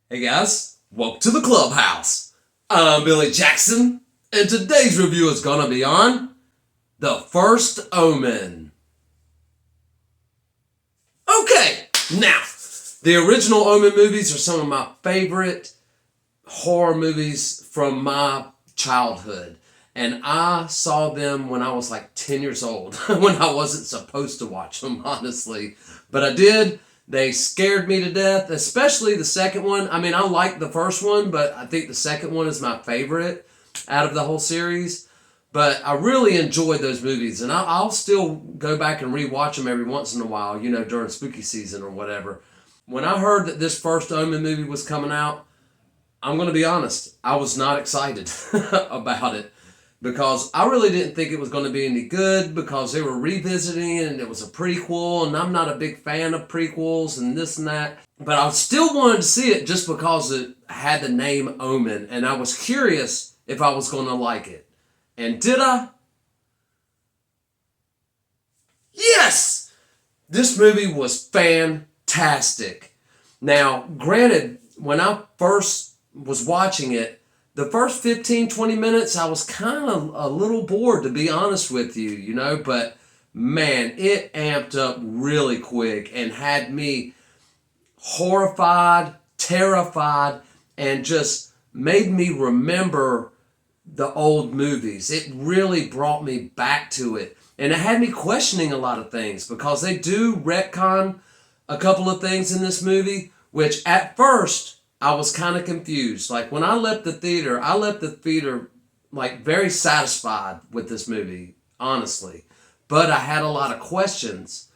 Hey guys, welcome to the clubhouse. I'm Billy Jackson, and today's review is gonna be on The First Omen. Okay, now, the original Omen movies are some of my favorite horror movies from my childhood. And I saw them when I was like 10 years old, when I wasn't supposed to watch them, honestly. But I did. They scared me to death, especially the second one. I mean, I like the first one, but I think the second one is my favorite out of the whole series. But I really enjoyed those movies, and I'll still go back and rewatch them every once in a while, you know, during spooky season or whatever. When I heard that this first Omen movie was coming out, I'm going to be honest, I was not excited about it. Because I really didn't think it was going to be any good because they were revisiting it and it was a prequel, and I'm not a big fan of prequels and this and that. But I still wanted to see it just because it had the name Omen, and I was curious if I was going to like it. And did I? Yes! This movie was fantastic. Now, granted, when I first was watching it, the first 15, 20 minutes, I was kind of a little bored, to be honest with you, you know, but man, it amped up really quick and had me horrified, terrified, and just made me remember the old movies. It really brought me back to it. And it had me questioning a lot of things because they do retcon a couple of things in this movie, which at first I was kind of confused. Like when I left the theater like very satisfied with this movie, honestly. But I had a lot of questions.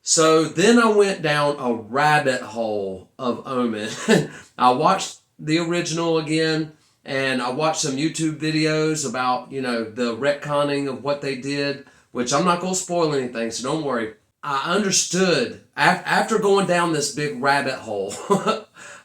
So then I went down a rabbit hole of Omen. I watched the original again, and I watched some YouTube videos about, you know, the retconning of what they did, which I'm not going to spoil anything, so don't worry. I understood, after going down this big rabbit hole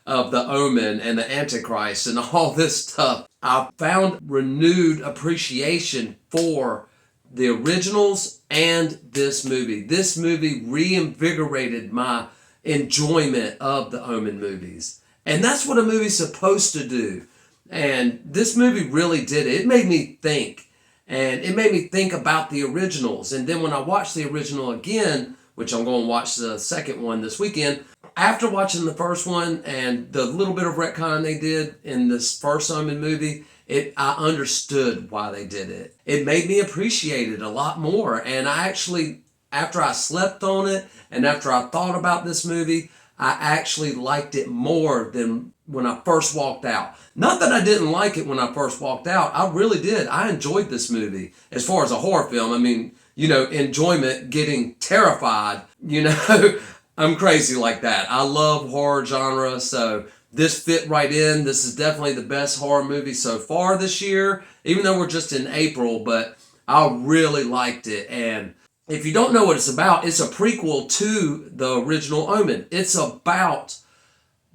of the Omen and the Antichrist and all this stuff, I found renewed appreciation for the originals and this movie. This movie reinvigorated my enjoyment of the Omen movies. And that's what a movie's supposed to do. And this movie really did it. It made me think. And it made me think about the originals. And then when I watched the original again, which I'm going to watch the second one this weekend, after watching the first one and the little bit of retcon they did in this first Omen movie, I understood why they did it. It made me appreciate it a lot more. And I actually, after I slept on it and after I thought about this movie, I actually liked it more than when I first walked out. Not that I didn't like it when I first walked out. I really did. I enjoyed this movie. As far as a horror film, I mean, you know, enjoyment, getting terrified, you know, I'm crazy like that. I love horror genre, so this fit right in. This is definitely the best horror movie so far this year, even though we're just in April, but I really liked it. And if you don't know what it's about, it's a prequel to the original Omen. It's about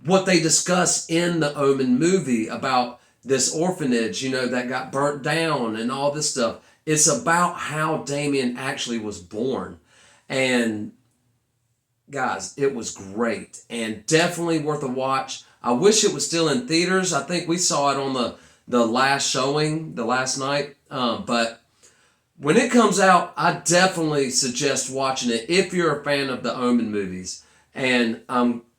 what they discuss in the Omen movie about this orphanage, you know, that got burnt down and all this stuff. It's about how Damien actually was born. And guys, it was great and definitely worth a watch. I wish it was still in theaters. I think we saw it on the last showing, the last night. But when it comes out, I definitely suggest watching it if you're a fan of the Omen movies. And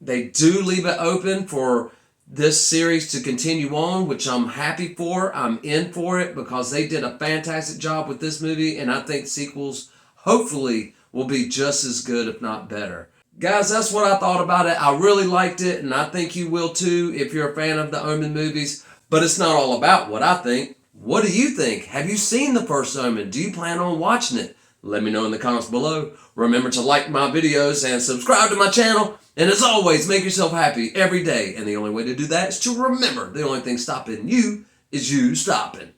they do leave it open for this series to continue on, which I'm happy for. I'm in for it because they did a fantastic job with this movie, and I think sequels hopefully will be just as good, if not better. Guys, that's what I thought about it. I really liked it, and I think you will too if you're a fan of the Omen movies. But it's not all about what I think. What do you think? Have you seen the first Omen? Do you plan on watching it? Let me know in the comments below. Remember to like my videos and subscribe to my channel. And as always, make yourself happy every day. And the only way to do that is to remember the only thing stopping you is you stopping.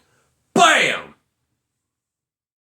Bam!